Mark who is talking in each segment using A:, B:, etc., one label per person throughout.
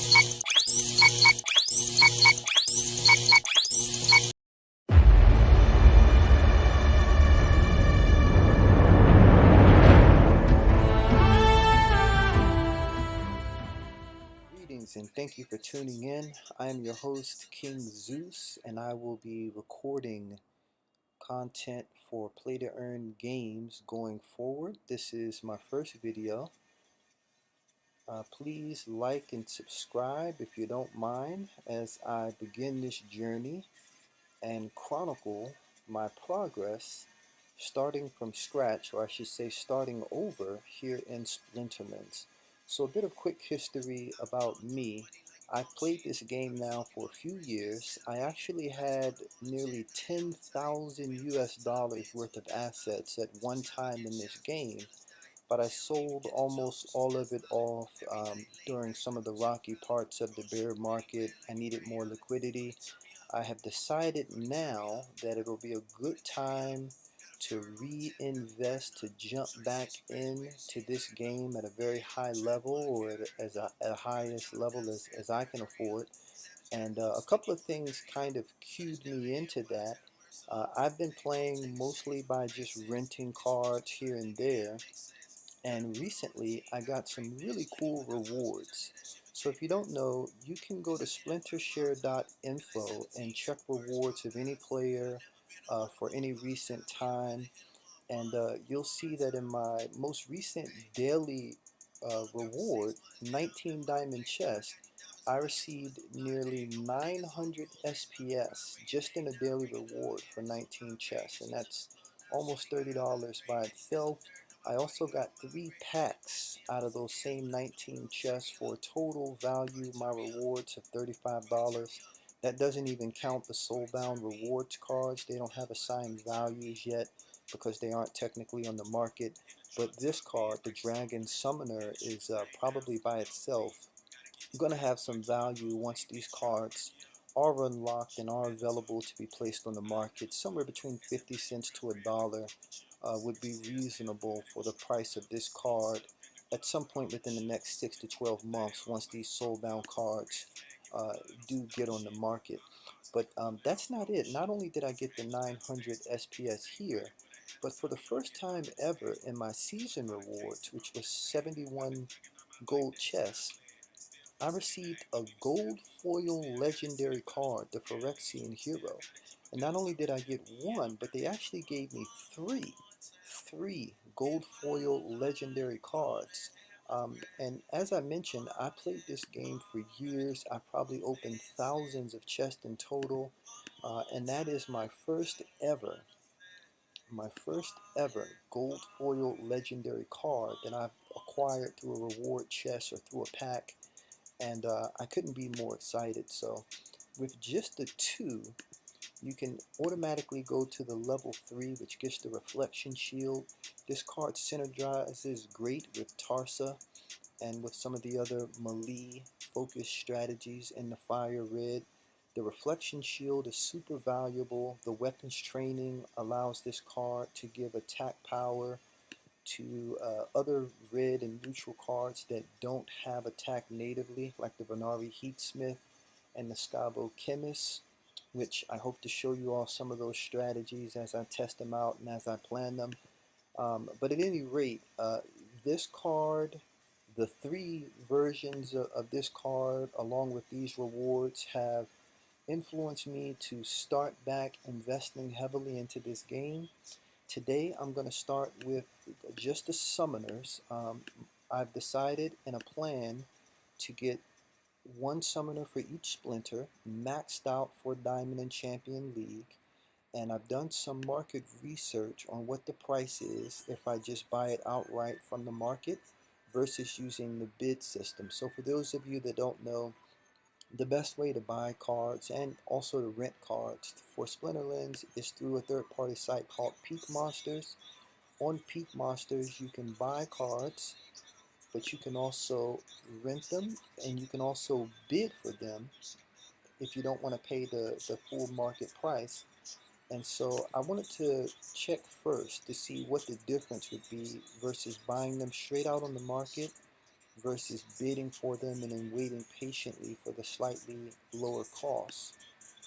A: Greetings and thank you for tuning in. I am your host, King Zeus, and I will be recording content for Play to Earn games going forward. This is my first video. Please like and subscribe if you don't mind as I begin this journey and chronicle my progress starting from scratch, or I should say starting over here in Splinterlands. So a bit of quick history about me. I've played this game now for a few years. I actually had nearly 10,000 US dollars worth of assets at one time in this game, but I sold almost all of it off during some of the rocky parts of the bear market. I needed more liquidity. I have decided now that it'll be a good time to reinvest, to jump back into this game at a very high level, or at a highest level as I can afford. And a couple of things kind of cued me into that. I've been playing mostly by just renting cards here and there, and recently I got some really cool rewards. So if you don't know, you can go to splintershare.info and check rewards of any player for any recent time, and you'll see that in my most recent daily reward, 19 diamond chest, I received nearly 900 SPS just in a daily reward for 19 chests, and that's almost $30 by itself. I also got 3 packs out of those same 19 chests for a total value, my rewards, of $35. That doesn't even count the soulbound rewards cards. They don't have assigned values yet because they aren't technically on the market. But this card, the Dragon Summoner, is probably by itself going to have some value once these cards are unlocked and are available to be placed on the market. Somewhere between 50 cents to a dollar would be reasonable for the price of this card at some point within the next 6 to 12 months once these soulbound cards uh, do get on the market. But that's not it. Not only did I get the 900 SPS here, but for the first time ever in my season rewards, which was 71 gold chests, I received a gold foil legendary card, the Phyrexian Hero. And not only did I get one, but they actually gave me three gold foil legendary cards. And as I mentioned, I played this game for years. I probably opened thousands of chests in total. And that is my first ever gold foil legendary card that I've acquired through a reward chest or through a pack, and I couldn't be more excited. So with just the two, you can automatically go to the level 3, which gets the reflection shield. This card synergizes great with Tarsa and with some of the other melee focused strategies in the fire red. The reflection shield is super valuable. The weapons training allows this card to give attack power to other red and neutral cards that don't have attack natively, like the Venari Heatsmith and the Scabo Chemist, which I hope to show you all some of those strategies as I test them out and as I plan them. But at any rate, this card, the 3 versions of this card, along with these rewards, have influenced me to start back investing heavily into this game. Today I'm going to start with just the summoners. I've decided in a plan to get one summoner for each splinter, maxed out for Diamond and Champion League, and I've done some market research on what the price is if I just buy it outright from the market versus using the bid system. So for those of you that don't know, the best way to buy cards and also to rent cards for Splinterlands is through a third-party site called Peak Monsters. On Peak Monsters, you can buy cards, but you can also rent them, and you can also bid for them if you don't want to pay the full market price. And so I wanted to check first to see what the difference would be versus buying them straight out on the market versus bidding for them and then waiting patiently for the slightly lower cost.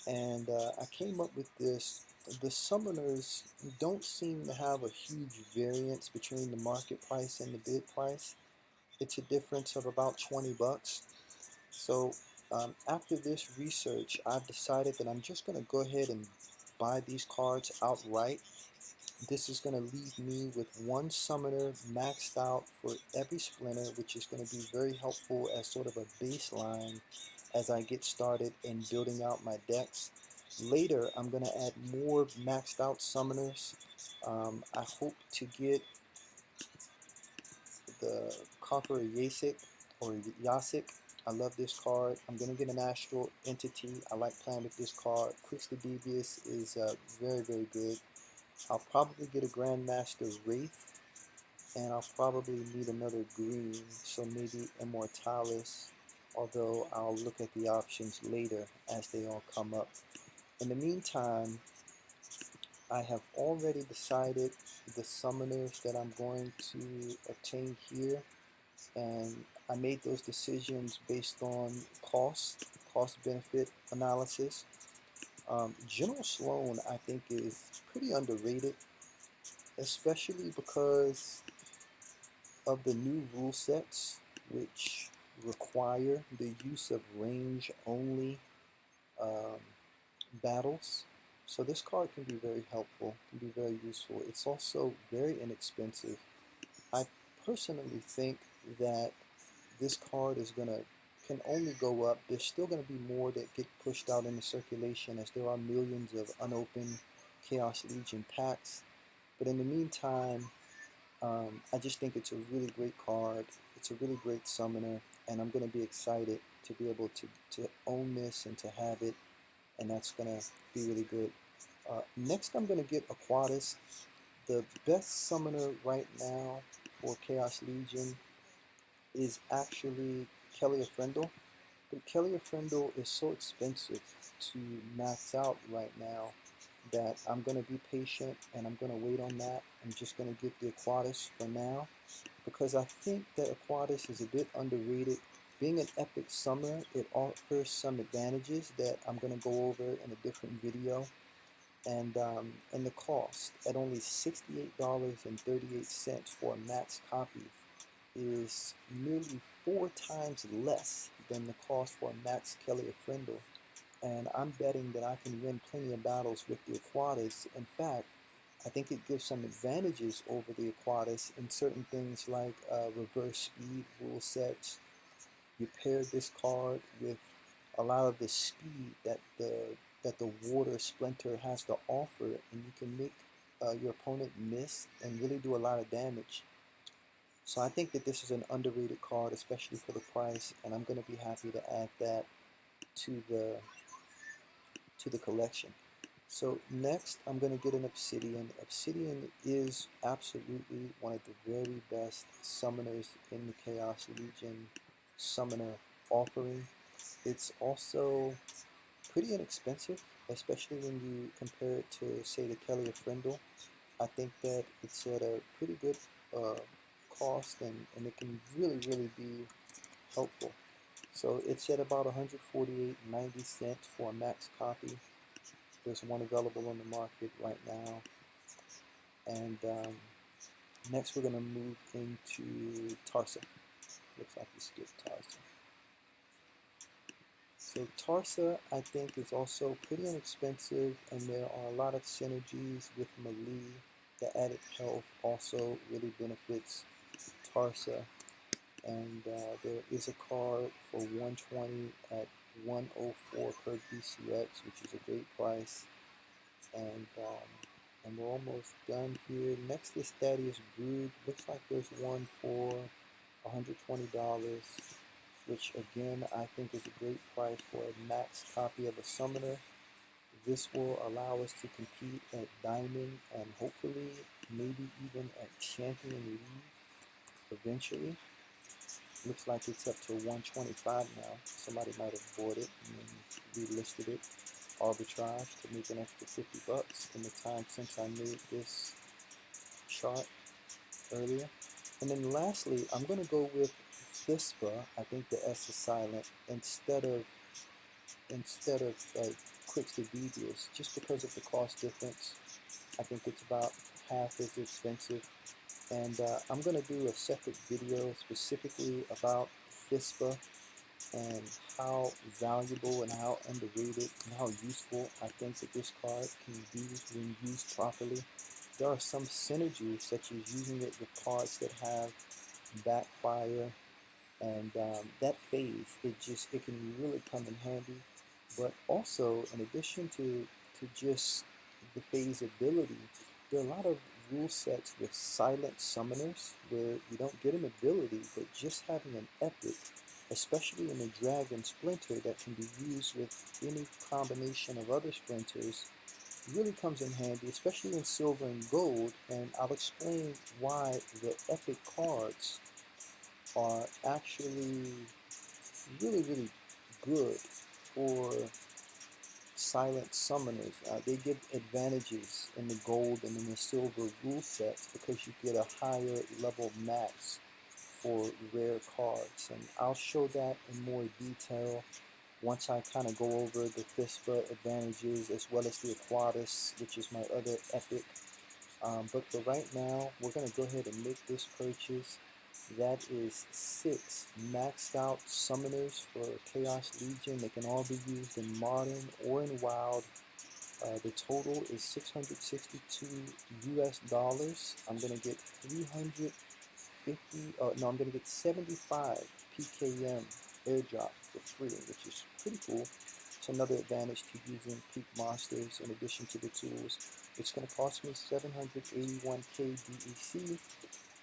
A: And I came up with this. The summoners don't seem to have a huge variance between the market price and the bid price. It's a difference of about 20 bucks. So after this research, I've decided that I'm just going to go ahead and buy these cards outright. This is going to leave me with one summoner maxed out for every splinter, which is going to be very helpful as sort of a baseline as I get started in building out my decks. Later, I'm going to add more maxed out summoners. I hope to get the Conqueror Yasik or Yasik. I love this card. I'm going to get an Astral Entity. I like playing with this card. Crix the Devious is very, very good. I'll probably get a Grandmaster Wraith, and I'll probably need another green, so maybe Immortalis, although I'll look at the options later as they all come up. In the meantime, I have already decided the summoners that I'm going to obtain here, and I made those decisions based on cost benefit analysis. General Sloan, I think, is pretty underrated, especially because of the new rule sets, which require the use of range only um, battles. So this card can be very helpful, can be very useful. It's also very inexpensive. I personally think that this card is gonna can only go up. There's still gonna be more that get pushed out into circulation as there are millions of unopened Chaos Legion packs. But in the meantime, I just think it's a really great card. It's a really great summoner, and I'm gonna be excited to be able to own this and to have it, and that's gonna be really good. Next, I'm gonna get Aquatis. The best summoner right now for Chaos Legion is actually Kelly Friendle, but Kelly Friendle is so expensive to max out right now that I'm going to be patient and I'm going to wait on that. I'm just going to get the Aquatis for now because I think that Aquatis is a bit underrated. Being an epic summoner, it offers some advantages that I'm going to go over in a different video. And the cost at only $68.38 for a max copy is nearly 4 times less than the cost for a max Kelly or Frindle. And I'm betting that I can win plenty of battles with the Aquatis. In fact, I think it gives some advantages over the Aquatis in certain things like reverse speed rule sets. You pair this card with a lot of the speed that the water splinter has to offer, and you can make your opponent miss and really do a lot of damage. So I think that this is an underrated card, especially for the price, and I'm going to be happy to add that to the collection. So next, I'm going to get an Obsidian. Obsidian is absolutely one of the very best summoners in the Chaos Legion summoner offering. It's also pretty inexpensive, especially when you compare it to, say, the Kelly of Frindle. I think that it's at a pretty good uh, cost, and it can really, really be helpful. So it's at about 148.90 for a max copy. There's one available on the market right now. And next we're going to move into Tarsa. Looks like we skipped Tarsa. So Tarsa, I think, is also pretty inexpensive, and there are a lot of synergies with Melee. The added health also really benefits Tarsa, and there is a card for 120 at 104 per BCX, which is a great price. And we're almost done here. Next is Thaddeus Brood. Looks like there's one for $120, which again I think is a great price for a max copy of a summoner. This will allow us to compete at Diamond and hopefully maybe even at Champion League eventually. Looks like it's up to 125 now. Somebody might have bought it and relisted it arbitrage to make an extra 50 bucks in the time since I made this chart earlier. And then lastly, I'm going to go with FISPA, I think the S is silent, instead of Clicks to Devious, just because of the cost difference. I think it's about half as expensive. And I'm going to do a separate video specifically about FISPA and how valuable and how underrated and how useful I think that this card can be when used properly. There are some synergies, such as using it with cards that have backfire and that phase. It can really come in handy. But also, in addition to just the phase ability, there are a lot of rule sets with silent summoners where you don't get an ability, but just having an epic, especially in a dragon splinter that can be used with any combination of other splinters, really comes in handy, especially in silver and gold. And I'll explain why the epic cards are actually really good for silent summoners. They give advantages in the gold and in the silver rule sets because you get a higher level max for rare cards. And I'll show that in more detail once I kind of go over the FISPA advantages as well as the Aquatus, which is my other epic. But for right now, we're going to go ahead and make this purchase. That is 6 maxed out summoners for Chaos Legion. They can all be used in Modern or in Wild. The total is 662 US dollars. I'm going to get 350, no, I'm going to get 75 PKM airdrop for free, which is pretty cool. It's another advantage to using peak monsters in addition to the tools. It's going to cost me 781k DEC.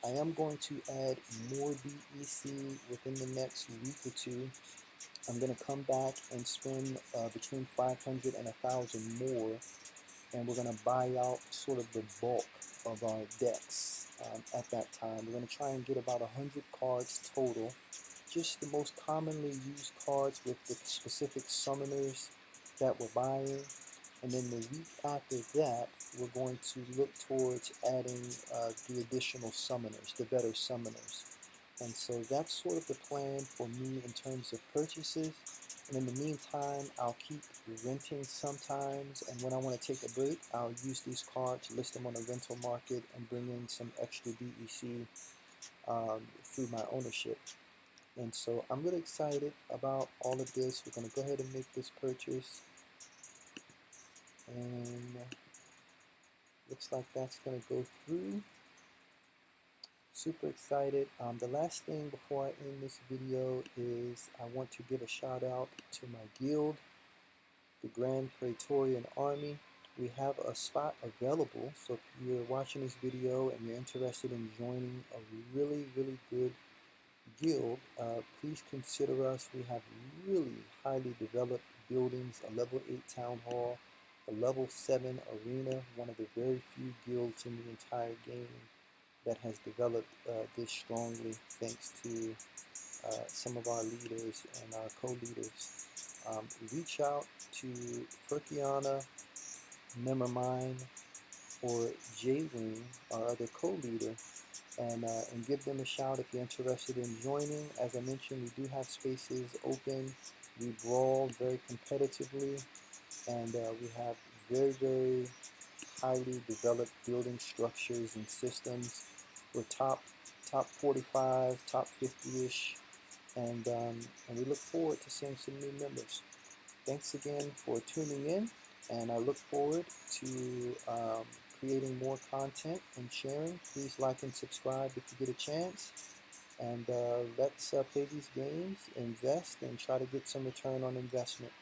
A: I am going to add more DEC within the next week or two. I'm going to come back and spend between 500 and 1,000 more, and we're going to buy out sort of the bulk of our decks at that time. We're going to try and get about 100 cards total, just the most commonly used cards with the specific summoners that we're buying. And then the week after that, we're going to look towards adding the additional summoners, the better summoners. And so that's sort of the plan for me in terms of purchases. And in the meantime, I'll keep renting sometimes. And when I want to take a break, I'll use these cards, list them on a rental market, and bring in some extra DEC through my ownership. And so I'm really excited about all of this. We're going to go ahead and make this purchase. And looks like that's going to go through. Super excited. The last thing before I end this video is I want to give a shout out to my guild, the Grand Praetorian Army. We have a spot available, so if you're watching this video and you're interested in joining a really good guild, please consider us. We have really highly developed buildings, a level 8 town hall, a level 7 arena, one of the very few guilds in the entire game that has developed this strongly, thanks to some of our leaders and our co-leaders. Reach out to Furkiana, Memormine, or J-Wing, our other co-leader, and give them a shout if you're interested in joining. As I mentioned, we do have spaces open. We brawl very competitively, and we have very highly developed building structures and systems. We're top 45, top 50-ish, and we look forward to seeing some new members. Thanks again for tuning in, and I look forward to creating more content and sharing. Please like and subscribe if you get a chance, and let's play these games, invest, and try to get some return on investment.